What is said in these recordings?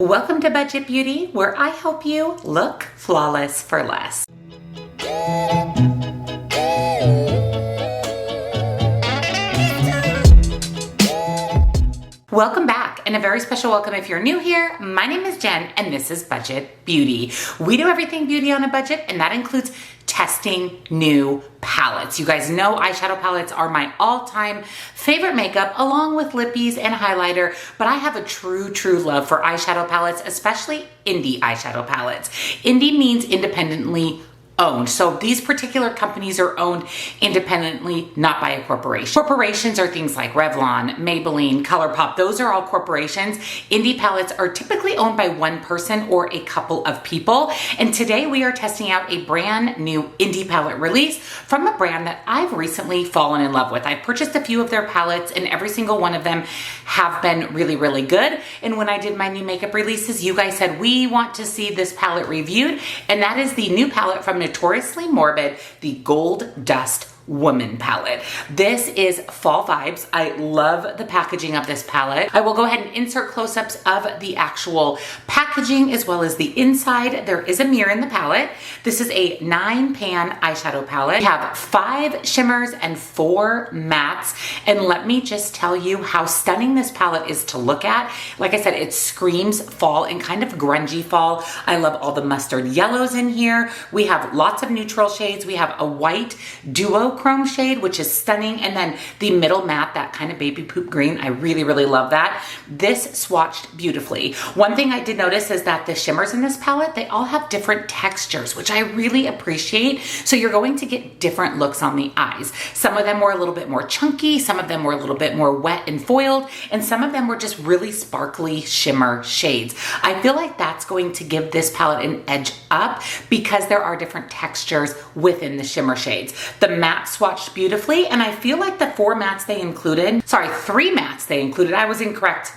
Welcome to Budget Beauty, where I help you look flawless for less. Welcome back, and a very special welcome if you're new here. My name is Jen, and this is Budget Beauty. We do everything beauty on a budget, and that includes testing new palettes. You guys know eyeshadow palettes are my all-time favorite makeup, along with lippies and highlighter, but I have a true love for eyeshadow palettes, especially indie eyeshadow palettes. Indie means independently owned. So these particular companies are owned independently, not by a corporation. Corporations are things like Revlon, Maybelline, ColourPop. Those are all corporations. Indie palettes are typically owned by one person or a couple of people. And today we are testing out a brand new indie palette release from a brand that I've recently fallen in love with. I've purchased a few of their palettes and every single one of them have been really good. And when I did my new makeup releases, you guys said we want to see this palette reviewed. And that is the new palette from Notoriously Morbid, the Gold Dust Woman palette. This is fall vibes. I love the packaging of this palette. I will go ahead and insert close-ups of the actual packaging as well as the inside. There is a mirror in the palette. This is a 9-pan eyeshadow palette. We have 5 shimmers and 4 mattes. And let me just tell you how stunning this palette is to look at. Like I said, it screams fall and kind of grungy fall. I love all the mustard yellows in here. We have lots of neutral shades. We have a white duo chrome shade, which is stunning, and then the middle matte, that kind of baby poop green. I really love that. This swatched beautifully. One thing I did notice is that the shimmers in this palette, they all have different textures, which I really appreciate. So you're going to get different looks on the eyes. Some of them were a little bit more chunky, some of them were a little bit more wet and foiled, and some of them were just really sparkly shimmer shades. I feel like that's going to give this palette an edge up because there are different textures within the shimmer shades. The matte swatched beautifully, and I feel like the 3 mattes they included, I was incorrect.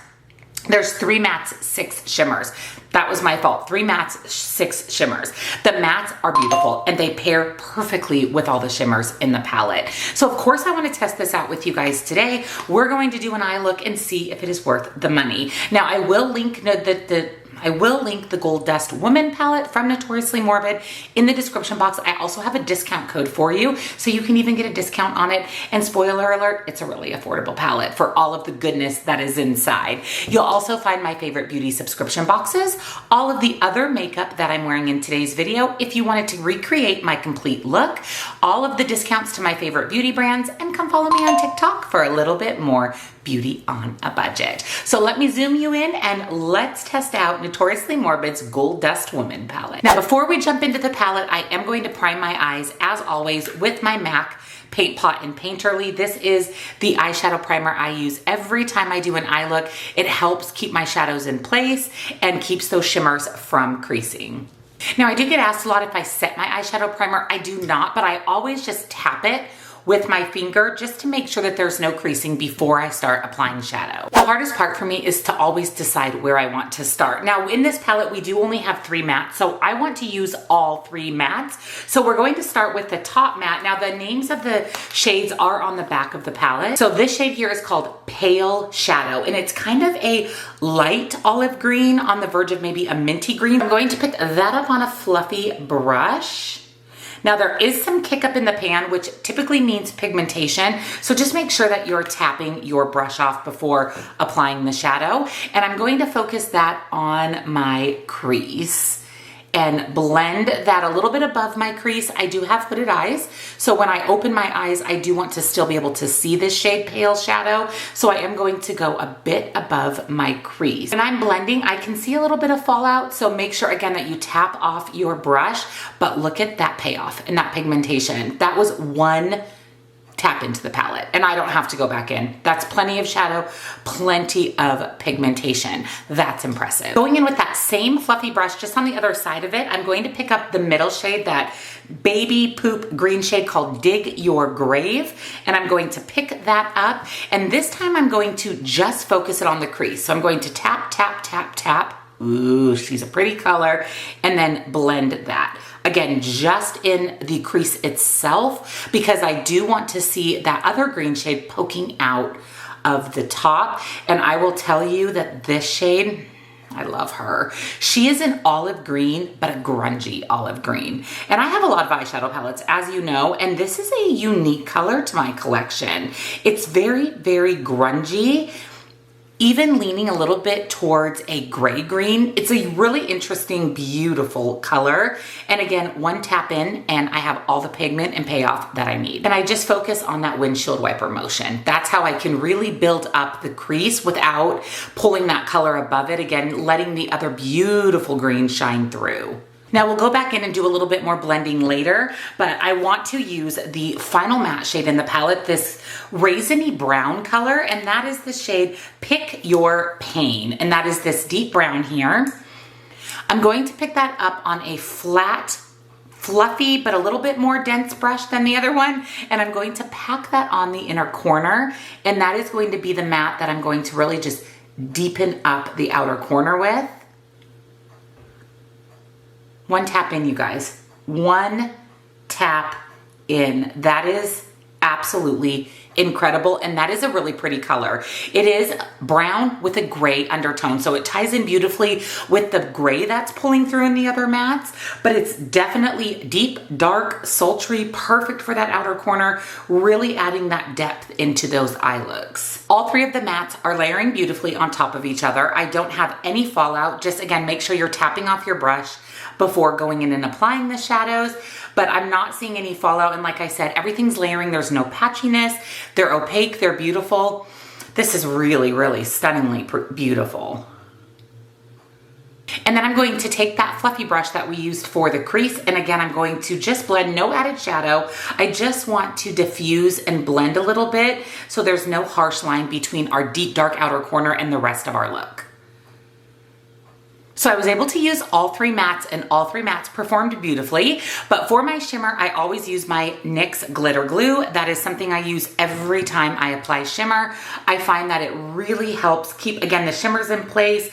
There's 3 mattes, 6 shimmers. That was my fault. 3 mattes, 6 shimmers. The mattes are beautiful and they pair perfectly with all the shimmers in the palette. So of course I want to test this out with you guys today. We're going to do an eye look and see if it is worth the money. Now I will link the Gold Dust Woman palette from Notoriously Morbid in the description box. I also have a discount code for you, so you can even get a discount on it. And spoiler alert, it's a really affordable palette for all of the goodness that is inside. You'll also find my favorite beauty subscription boxes, all of the other makeup that I'm wearing in today's video if you wanted to recreate my complete look, all of the discounts to my favorite beauty brands, and come follow me on TikTok for a little bit more beauty on a budget. So let me zoom you in and let's test out Notoriously Morbid's Gold Dust Woman palette. Now, before we jump into the palette, I am going to prime my eyes, as always, with my MAC Paint Pot and Painterly. This is the eyeshadow primer I use every time I do an eye look. It helps keep my shadows in place and keeps those shimmers from creasing. Now, I do get asked a lot if I set my eyeshadow primer. I do not, but I always just tap it with my finger just to make sure that there's no creasing before I start applying shadow. The hardest part for me is to always decide where I want to start. Now in this palette, we do only have 3 mattes, so I want to use all 3 mattes. So we're going to start with the top matte. Now the names of the shades are on the back of the palette. So this shade here is called Pale Shadow, and it's kind of a light olive green on the verge of maybe a minty green. I'm going to pick that up on a fluffy brush. Now there is some kick up in the pan, which typically means pigmentation. So just make sure that you're tapping your brush off before applying the shadow. And I'm going to focus that on my crease and blend that a little bit above my crease. I do have hooded eyes, so when I open my eyes, I do want to still be able to see this shade Pale Shadow, so I am going to go a bit above my crease. When I'm blending, I can see a little bit of fallout, so make sure again that you tap off your brush, but look at that payoff and that pigmentation. That was one tap into the palette and I don't have to go back in. That's plenty of shadow, plenty of pigmentation. That's impressive. Going in with that same fluffy brush, just on the other side of it, I'm going to pick up the middle shade, that baby poop green shade called Dig Your Grave, and I'm going to pick that up, and this time I'm going to just focus it on the crease. So I'm going to tap, tap, tap, tap. Ooh, she's a pretty color, and then blend that. Again, just in the crease itself, because I do want to see that other green shade poking out of the top. And I will tell you that this shade, I love her. She is an olive green, but a grungy olive green. And I have a lot of eyeshadow palettes, as you know, and this is a unique color to my collection. It's very, very grungy, even leaning a little bit towards a gray green. It's a really interesting, beautiful color. And again, one tap in and I have all the pigment and payoff that I need. And I just focus on that windshield wiper motion. That's how I can really build up the crease without pulling that color above it. Again, letting the other beautiful green shine through. Now we'll go back in and do a little bit more blending later, but I want to use the final matte shade in the palette, this raisiny brown color, and that is the shade Pick Your Pain, and that is this deep brown here. I'm going to pick that up on a flat, fluffy, but a little bit more dense brush than the other one, and I'm going to pack that on the inner corner, and that is going to be the matte that I'm going to really just deepen up the outer corner with. One tap in, you guys. One tap in. That is absolutely incredible, and that is a really pretty color. It is brown with a gray undertone, so it ties in beautifully with the gray that's pulling through in the other mattes, but it's definitely deep, dark, sultry, perfect for that outer corner, really adding that depth into those eye looks. All three of the mattes are layering beautifully on top of each other. I don't have any fallout. Just again, make sure you're tapping off your brush before going in and applying the shadows, but I'm not seeing any fallout. And like I said, everything's layering. There's no patchiness. They're opaque. They're beautiful. This is really, really stunningly beautiful. And then I'm going to take that fluffy brush that we used for the crease, and again, I'm going to just blend, no added shadow. I just want to diffuse and blend a little bit so there's no harsh line between our deep, dark outer corner and the rest of our look. So I was able to use all three mattes, and all three mattes performed beautifully. But for my shimmer, I always use my NYX glitter glue. That is something I use every time I apply shimmer. I find that it really helps keep, again, the shimmers in place,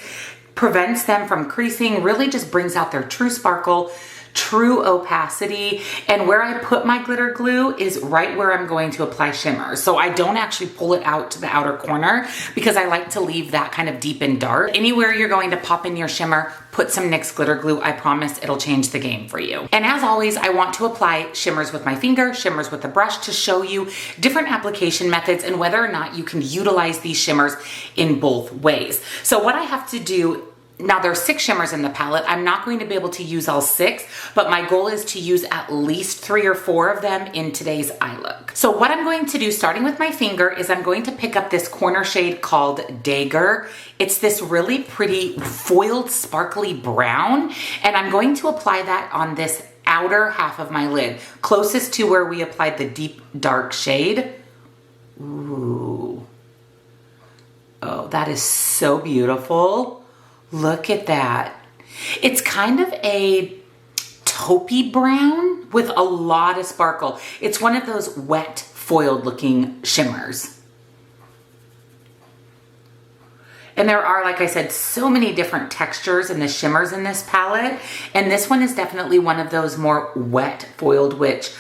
prevents them from creasing, really just brings out their true sparkle, true opacity. And where I put my glitter glue is right where I'm going to apply shimmer. So I don't actually pull it out to the outer corner because I like to leave that kind of deep and dark. Anywhere you're going to pop in your shimmer, put some NYX glitter glue. I promise it'll change the game for you. And as always, I want to apply shimmers with my finger, shimmers with the brush to show you different application methods and whether or not you can utilize these shimmers in both ways. So what I have to do, now there's 6 shimmers in the palette. I'm not going to be able to use all 6, but my goal is to use at least 3 or 4 of them in today's eye look. So what I'm going to do, starting with my finger, is I'm going to pick up this corner shade called Dagger. It's this really pretty foiled sparkly brown, and I'm going to apply that on this outer half of my lid, closest to where we applied the deep dark shade. Ooh. Oh, that is so beautiful. Look at that. It's kind of a taupey brown with a lot of sparkle. It's one of those wet foiled looking shimmers. And there are, like I said, so many different textures in the shimmers in this palette. And this one is definitely one of those more wet foiled, which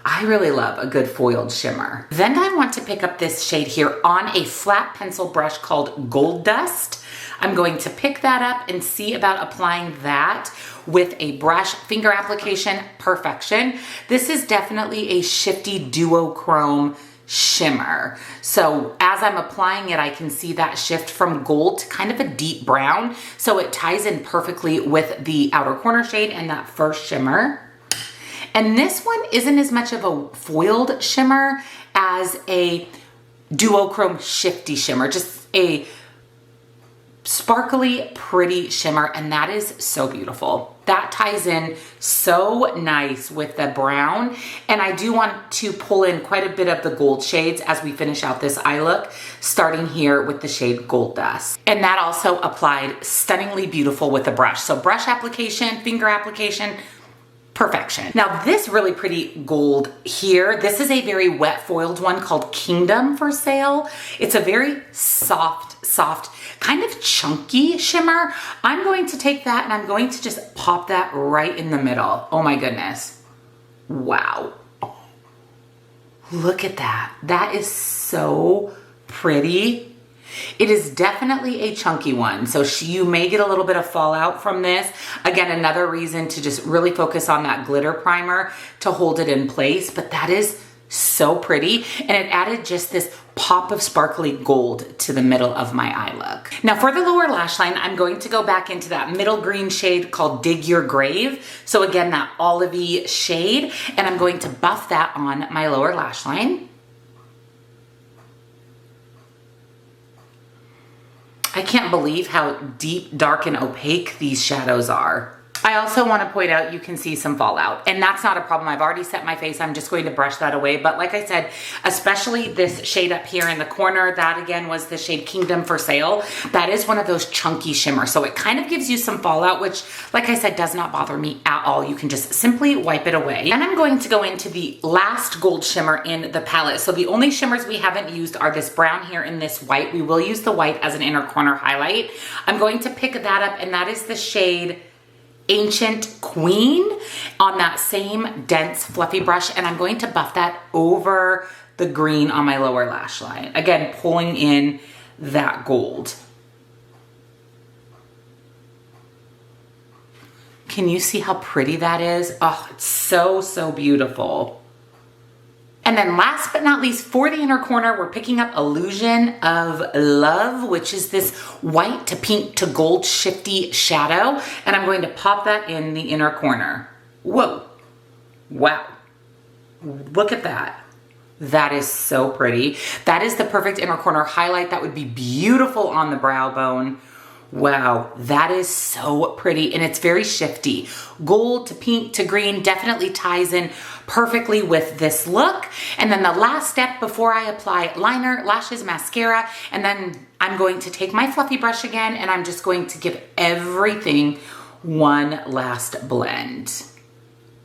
I really love a good foiled shimmer. Then I want to pick up this shade here on a flat pencil brush called Gold Dust. I'm going to pick that up and see about applying that with a brush. Finger application, perfection. This is definitely a shifty duochrome shimmer. So as I'm applying it, I can see that shift from gold to kind of a deep brown. So it ties in perfectly with the outer corner shade and that first shimmer. And this one isn't as much of a foiled shimmer as a duochrome shifty shimmer, just a sparkly, pretty shimmer, and that is so beautiful. That ties in so nice with the brown, and I do want to pull in quite a bit of the gold shades as we finish out this eye look, starting here with the shade Gold Dust. And that also applied stunningly beautiful with the brush. So brush application, finger application, perfection. Now this really pretty gold here, this is a very wet foiled one called Kingdom for sale. It's a very soft, kind of chunky shimmer. I'm going to take that and I'm going to just pop that right in the middle. Oh my goodness. Wow. Look at that. That is so pretty. It is definitely a chunky one, so you may get a little bit of fallout from this. Again, another reason to just really focus on that glitter primer to hold it in place, but that is so pretty, and it added just this pop of sparkly gold to the middle of my eye look. Now for the lower lash line, I'm going to go back into that middle green shade called Dig Your Grave. So again, that olivey shade, and I'm going to buff that on my lower lash line. I can't believe how deep, dark, and opaque these shadows are. I also want to point out you can see some fallout, and that's not a problem. I've already set my face. I'm just going to brush that away. But like I said, especially this shade up here in the corner, that again was the shade Kingdom for Sale. That is one of those chunky shimmers. So it kind of gives you some fallout, which like I said, does not bother me at all. You can just simply wipe it away. And I'm going to go into the last gold shimmer in the palette. So the only shimmers we haven't used are this brown here and this white. We will use the white as an inner corner highlight. I'm going to pick that up, and that is the shade Ancient Queen on that same dense fluffy brush, and I'm going to buff that over the green on my lower lash line. Again, pulling in that gold. Can you see how pretty that is? Oh, it's so, so beautiful. And then last but not least, for the inner corner, we're picking up Illusion of Love, which is this white to pink to gold shifty shadow. And I'm going to pop that in the inner corner. Whoa. Wow. Look at that. That is so pretty. That is the perfect inner corner highlight. That would be beautiful on the brow bone. Wow, that is so pretty, and it's very shifty. Gold to pink to green definitely ties in perfectly with this look. And then the last step before I apply liner, lashes, mascara, and then I'm going to take my fluffy brush again, and I'm just going to give everything one last blend.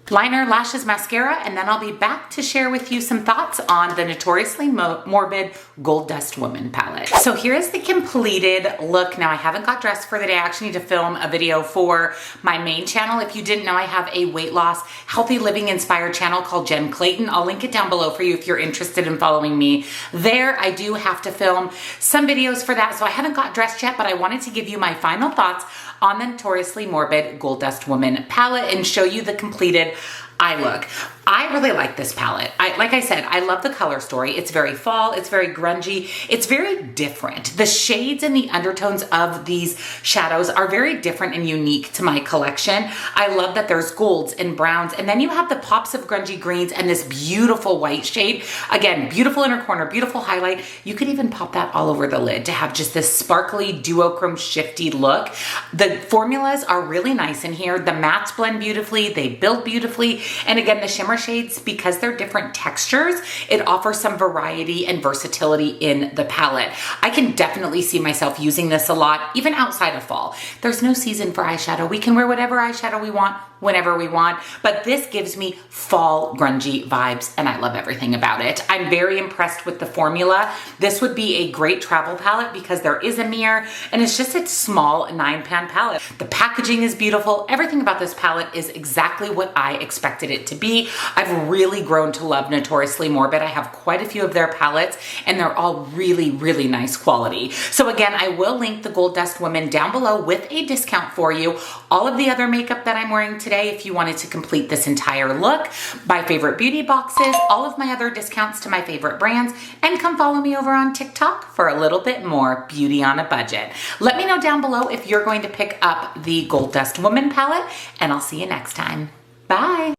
Liner, lashes, mascara, and then I'll be back to share with you some thoughts on the Notoriously Morbid Gold Dust Woman palette. So here is the completed look. Now I haven't got dressed for the day. I actually need to film a video for my main channel. If you didn't know, I have a weight loss, healthy living inspired channel called Jen Clayton. I'll link it down below for you if you're interested in following me there. I do have to film some videos for that, so I haven't got dressed yet, but I wanted to give you my final thoughts on the Notoriously Morbid Gold Dust Woman palette and show you the completed eye look. I really like this palette. Like I said, I love the color story. It's very fall, it's very grungy, it's very different. The shades and the undertones of these shadows are very different and unique to my collection. I love that there's golds and browns, and then you have the pops of grungy greens and this beautiful white shade. Again, beautiful inner corner, beautiful highlight. You could even pop that all over the lid to have just this sparkly duochrome shifty look. The formulas are really nice in here. The mattes blend beautifully, they build beautifully, and again, the shimmer shades, because they're different textures, it offers some variety and versatility in the palette. I can definitely see myself using this a lot, even outside of fall. There's no season for eyeshadow. We can wear whatever eyeshadow we want, whenever we want, but this gives me fall grungy vibes, and I love everything about it. I'm very impressed with the formula. This would be a great travel palette because there is a mirror, and it's just a small 9-pan palette. The packaging is beautiful. Everything about this palette is exactly what I expected it to be. I've really grown to love Notoriously Morbid. I have quite a few of their palettes, and they're all really, really nice quality. So again, I will link the Gold Dust Woman down below with a discount for you. All of the other makeup that I'm wearing today, if you wanted to complete this entire look, my favorite beauty boxes, all of my other discounts to my favorite brands, and come follow me over on TikTok for a little bit more beauty on a budget. Let me know down below if you're going to pick up the Gold Dust Woman palette, and I'll see you next time. Bye.